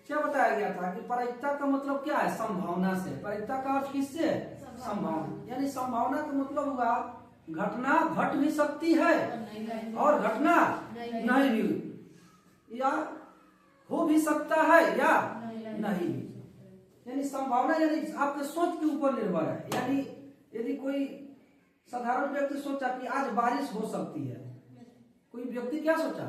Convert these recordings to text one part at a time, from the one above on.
क्या बताया गया था कि प्रायिकता का मतलब क्या है? संभावना से। प्रायिकता का अर्थ किससे? संभावना। यानी संभावना का मतलब हुआ घटना घट भी सकती है और घटना नहीं भी, या हो भी सकता है या नहीं भी। यानी संभावना यानी आपके सोच के ऊपर निर्भर है। यानी यदि कोई साधारण व्यक्ति सोचा कि आज बारिश हो सकती है, कोई व्यक्ति क्या सोचा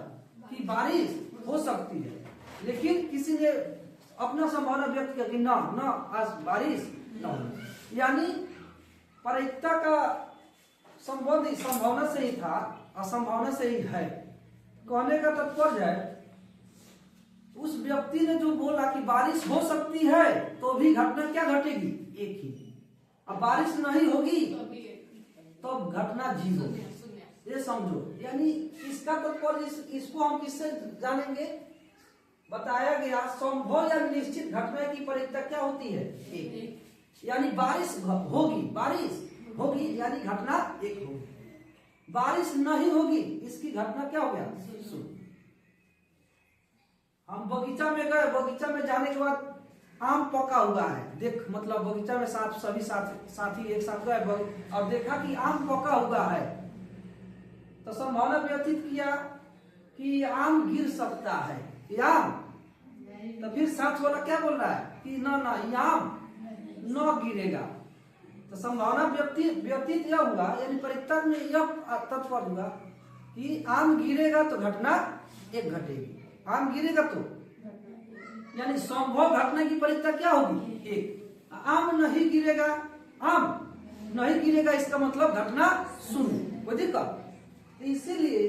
कि बारिश हो सकती है, लेकिन किसी ने अपना संभावना व्यक्त किया कि ना आज बारिश ना हो। यानी प्रायिकता का संबंध संभावना से ही था, असंभावना से ही है। कहने का तात्पर्य है उस व्यक्ति ने जो बोला कि बारिश हो सकती है तो भी घटना क्या घटेगी? एक ही। अब बारिश नहीं होगी तो घटना जीरो। ये समझो। यानी इसका तात्पर्य इसको हम किससे जानेंगे? बताया गया संभव या निश्चित घटना की प्रायिकता क्या होती है? एक। यानी बारिश होगी यानी घटना एक होगी। बारिश नहीं होगी इसकी घटना क्या हो गया? शून्य। हम बगीचा में गए, बगीचा में जाने के बाद आम पका हुआ है, देख मतलब बगीचा में सभी साथी एक साथ गए और देखा कि आम पका हुआ है, तो संभावना व्यतीत किया कि आम गिर सकता है या, तो फिर साथ वाला क्या बोल रहा है कि ना आम न गिरेगा। तो संभावना व्यतीत यह हुआ, यानी प्रायिकता में यह तात्पर्य हुआ कि आम गिरेगा तो घटना एक घटेगी। आम गिरेगा तो यानी संभव घटना की प्रायिकता क्या होगी? एक। आम नहीं गिरेगा इसका मतलब घटना शून्य। कोई दिक्कत? इसीलिए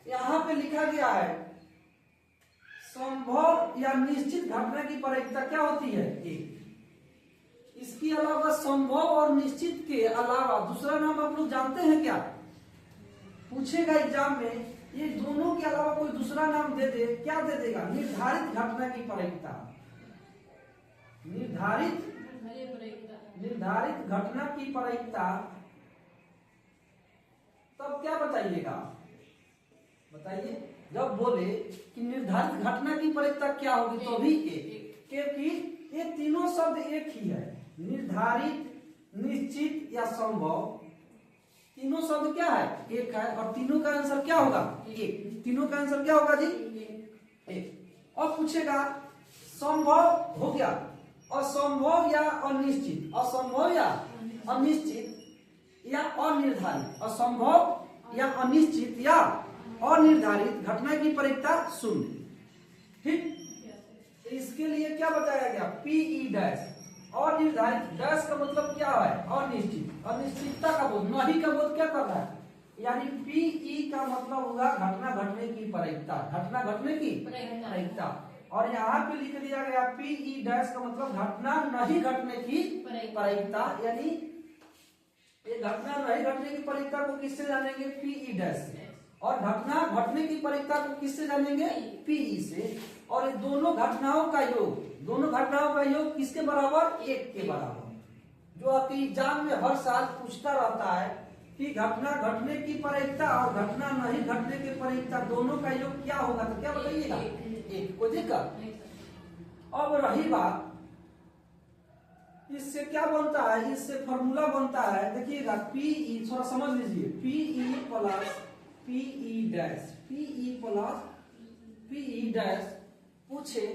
यहाँ पे लिखा गया है संभव या निश्चित घटना की प्रायिकता क्या होती है? एक। इसके अलावा संभव और निश्चित के अलावा दूसरा नाम आप लोग जानते हैं क्या? पूछेगा एग्जाम में, ये दोनों के अलावा कोई दूसरा नाम दे दे, क्या दे देगा? निर्धारित घटना की प्रायिकता। निर्धारित घटना की प्रायिकता तब क्या बताइएगा? बताइए। जब बोले कि निर्धारित घटना की प्रायिकता क्या होगी तो भी एक, क्योंकि ये तीनों शब्द एक ही है। निर्धारित, निश्चित या संभव, तीनों शब्द क्या है? एक है। और तीनों का आंसर क्या होगा? एक। तीनों का आंसर क्या होगा जी? एक। और पूछेगा संभव हो गया, असंभव या अनिश्चित, असंभव या अनिश्चित या अनिर्धारित, असंभव या अनिश्चित या अनिर्धारित घटना की प्रायिकता शून्य। ठीक। इसके लिए क्या बताया गया? PE dash. अनिर्धारित डैश का मतलब क्या है? अनिश्चित। अनिश्चितता का बोध, नहीं का बोध क्या कर रहा है? यानी पीई का मतलब होगा घटना घटने की प्रायिकता। घटना घटने की प्रायिकता। और यहाँ पे लिख दिया गया पीई डैश का मतलब घटना नहीं घटने की प्रायिकता। यानी ये घटना नहीं घटने की प्रायिकता को किससे जानेंगे? पीई डैश से। और घटना घटने की प्रायिकता को किससे जानेंगे? पीई से। और ये दोनों घटनाओं का योग किसके बराबर? एक के बराबर। जो आपके एग्जाम में हर साल पूछता रहता है कि घटना घटने की प्रायिकता और घटना नहीं घटने की प्रायिकता दोनों का योग क्या होगा, तो क्या बताइएगा? एक। कोई दिक्कत? अब रही बात, इससे क्या बनता है? इससे फॉर्मूला बनता है, देखिएगा पीई, थोड़ा समझ लीजिए। PE plus PE dash, PE plus PE dash. पूछे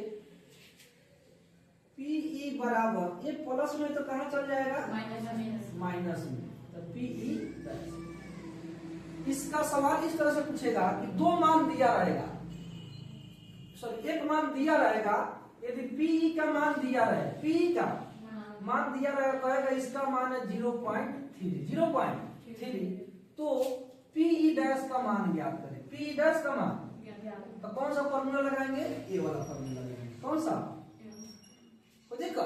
पीई बराबर, ये प्लस में तो कहां चल जाएगा? माइनस में। तो पीई डैश। इसका सवाल इस तरह से पूछेगा कि दो मान दिया रहेगा, सॉरी एक मान दिया रहेगा। यदि पीई का मान दिया रहे, पीई का मान दिया रहेगा, कहेगा इसका मान है 0.3, तो पीई डैश का मान ज्ञात करें। पीई डैश का मान तो कौन सा फॉर्मूला लगाएंगे? ये वाला फॉर्मूला लगाएंगे। कौन सा? तो देखो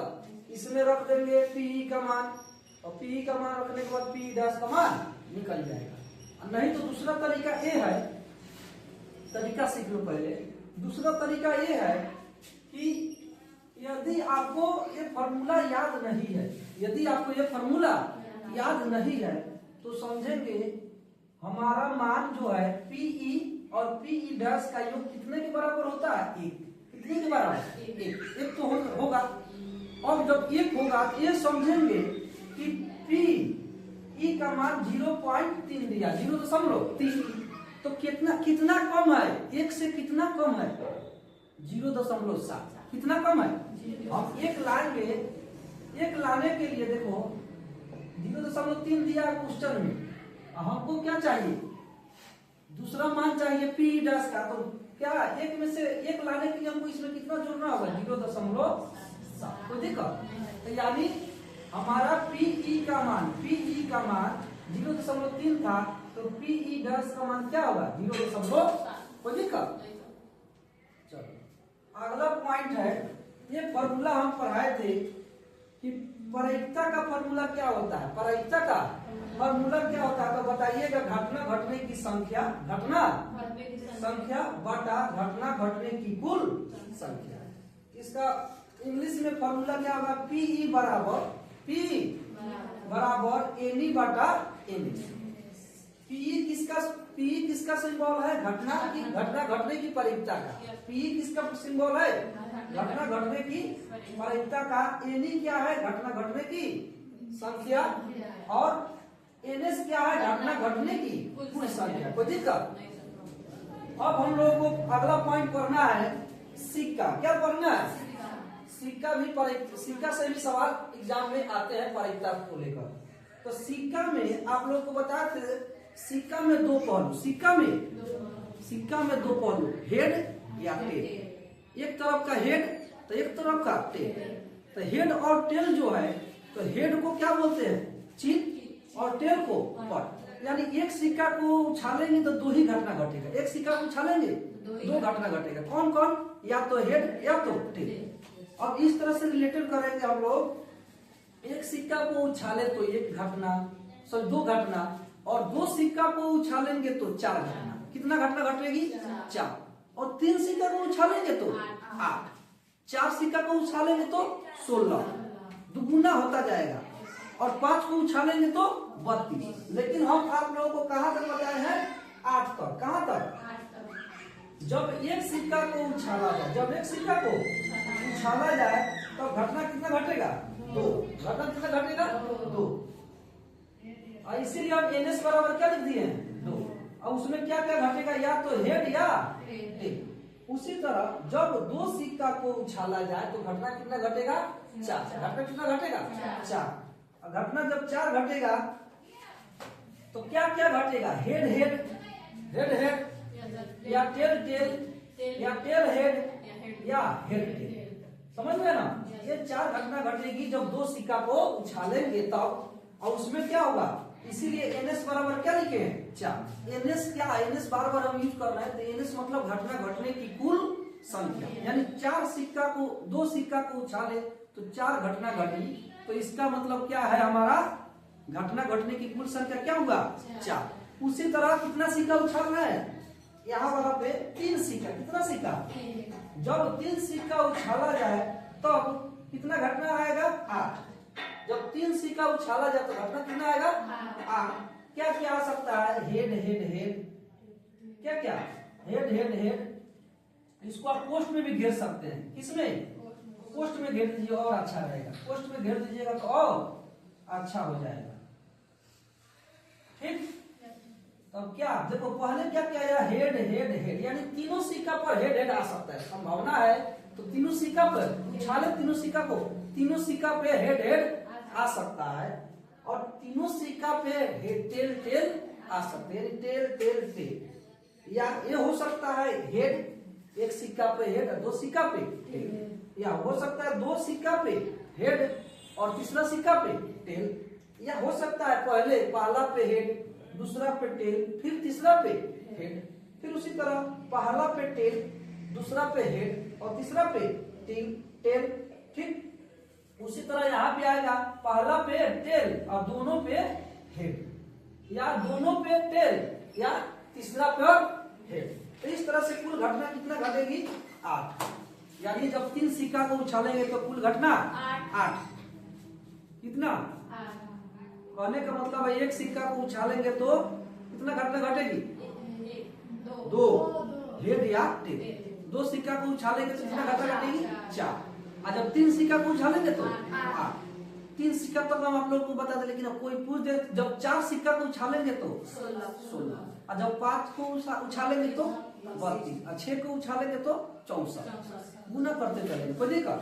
इसमें रख देंगे पीई का मान, और पीई का मान रखने के बाद पीई डैश का मान निकल जाएगा। नहीं तो दूसरा तरीका ये है, तरीका सीख लो पहले। दूसरा तरीका ये है कि यदि आपको ये फॉर्मूला याद नहीं है, यदि आपको ये फॉर्मूला याद नहीं है तो समझेंगे हमारा मान जो है पीई और पीई डैश का योग कितने के बराबर होता है? एक। कितने के बराबर? एक तो होगा। और जब एक होगा तो ये समझेंगे कि पी ई का मान 0.3 दिया, 0.3, तो कितना कम है? एक से कितना कम है? 0.7। कितना कम है? हम एक लाने के लिए देखो 0.3 दिया क्वेश्चन में, हमको क्या चाहिए? दूसरा मान चाहिए पी डैश का। तो क्या एक में से एक लाने के लिए हमको इसमें कितना जोड़ना होगा? 0.7। कोई दिक्कत? तो यानी हमारा पीई का मान 0.3 था, तो पीई डैश का मान क्या होगा? 0.7। कोई दिक्कत? चलो अगला पॉइंट है, ये फॉर्मूला हम पढ़ाए थे कि प्रायिकता का फॉर्मूला क्या होता है? प्रायिकता का फॉर्मूला क्या होता है? तो बताइएगा। घटना घटने की संख्या, घटना संख्या बटा घटना घटने की कुल संख्या। इसका इंग्लिश में फॉर्मूला क्या होगा? पीई बराबर एनी बटा एनी। पीई किसका सिंबल है? घटना घटने की प्रायिकता का। पीई किसका सिंबल है? घटना घटने की प्रायिकता का। एनी क्या है? घटना घटने की संख्या। और एनएस क्या है? घटना घटने की कुल संख्या। कोई दिक्कत? अब हम लोगों को अगला पॉइंट पढ़ना है सिक्का। क्या पढ़ना है? सिक्का से भी सवाल एग्जाम में आते हैं प्रायिकता को लेकर। तो सिक्का में आप लोग को बताते थे, सिक्का में दो पहलू, सिक्का में दो पहलू, हेड या टेल। एक तरफ का हेड तो एक तरफ का टेल। तो हेड और टेल जो है, तो हेड को क्या बोलते हैं? चिन्ह, और टेल को पट। यानी एक सिक्का को उछालेंगे तो दो ही घटना घटेगा। एक सिक्का को उछालेंगे दो घटना घटेगा। कौन कौन? या तो हेड या तो टेल। अब इस तरह से रिलेटेड करेंगे हम लोग। एक सिक्का को उछाले तो एक घटना, दो घटना, और दो सिक्का को उछालेंगे तो चार घटना। कितना घटना घटेगी? 4। और 3 सिक्का को उछालेंगे तो 8। 4 सिक्का को उछालेंगे तो 16, दुगुना होता जाएगा। और 5 को उछालेंगे तो 32। लेकिन हम आप लोगों को कहां तक बताए हैं? 8 तक। कहां तक? जब एक सिक्का को उछाला जाए, तो घटना कितना घटेगा? 2। घटना कितना घटेगा? 2। इसीलिए हम एनएस बराबर क्या लिख दिए हैं? 2। और उसमें क्या क्या घटेगा? या तो हेड या टेल। उसी तरह जब दो सिक्का को उछाला जाए तो घटना कितना घटेगा? 4। घटना कितना घटेगा? 4। घटना जब 4 घटेगा तो क्या क्या घटेगा? हेड हेड या टेल या टेल हेड या हेड टेल। समझ में ना? ये 4 घटना घटेगी जब दो सिक्का को उछालेंगे तब। और उसमें क्या होगा? इसीलिए एनएस बराबर क्या लिखे हैं? 4। एनएस क्या? एनएस बार बार हम यूज कर रहे हैं, तो एनएस मतलब घटना घटने की कुल संख्या। यानी 4 सिक्का को, दो सिक्का को उछाले तो 4 घटना घटी। तो इसका मतलब क्या है? हमारा घटना घटने की कुल संख्या क्या होगा? 4। उसी तरह कितना सिक्का उछाल रहा है? यहाँ वाला पे 3 सिक्का। कितना सिक्का? जब 3 सिक्का उछाला जाए तब तो कितना घटना आएगा? 8। जब 3 सिक्का उछाला जाए तो घटना कितना आएगा? 8। क्या क्या आ सकता है? Head head head. क्या क्या? Head head head. इसको आप पोस्ट में भी घेर सकते हैं। किसमें? पोस्ट में घेर दीजिए और अच्छा रहेगा। पोस्ट में घेर दीजिएगा तो और अच्छा हो जाएगा। ठीक। तो क्या देखो, पहले क्या किया? हेड हेड हेड, यानी तीनों सिक्का पर हेड हेड आ सकता है। संभावना है तो तीनों सिक्का पर उछाले, तीनों सिक्का को, तीनों सिक्का पे हेड हेड आ सकता है। और तीनों सिक्का पे हेड टेल टेल आ सकते हैं। Tail tail tail. या ये हो सकता है हेड, एक सिक्का पे हेड, दो सिक्का पे टेल। या हो सकता है 2 सिक्का पे हेड और तीसरा सिक्का पे टेल। या हो सकता है पहला पे हेड, दूसरा पे टेल, फिर तीसरा पे हेड, फिर उसी तरह पहला पे टेल, दूसरा पे हेड और तीसरा पे टेल। ठीक। उसी तरह यहाँ पे आएगा पहला पे टेल और दोनों पे हेड, या दोनों पे टेल या तीसरा पे हेड। तो इस तरह से कुल घटना कितना घटेगी? 8। यानी जब 3 सिक्का को उछालेंगे तो कुल घटना 8। कितना? कहने का मतलब है एक सिक्का को उछालेंगे तो कितना घटना घटेगी? 2 हेड या टेल। 2 सिक्का को उछालेंगे तो कितना घटा घटेगी 4। और जब 3 सिक्का को उछालेंगे तो 8। 3 सिक्का तक हम आप लोग को बता दें, लेकिन कोई पूछ दे जब 4 सिक्का को उछालेंगे तो 16। और जब 5 को उछालेंगे तो 32। और 6 को उछालेंगे तो 64। गुना करते चलेंगे। कोई देखा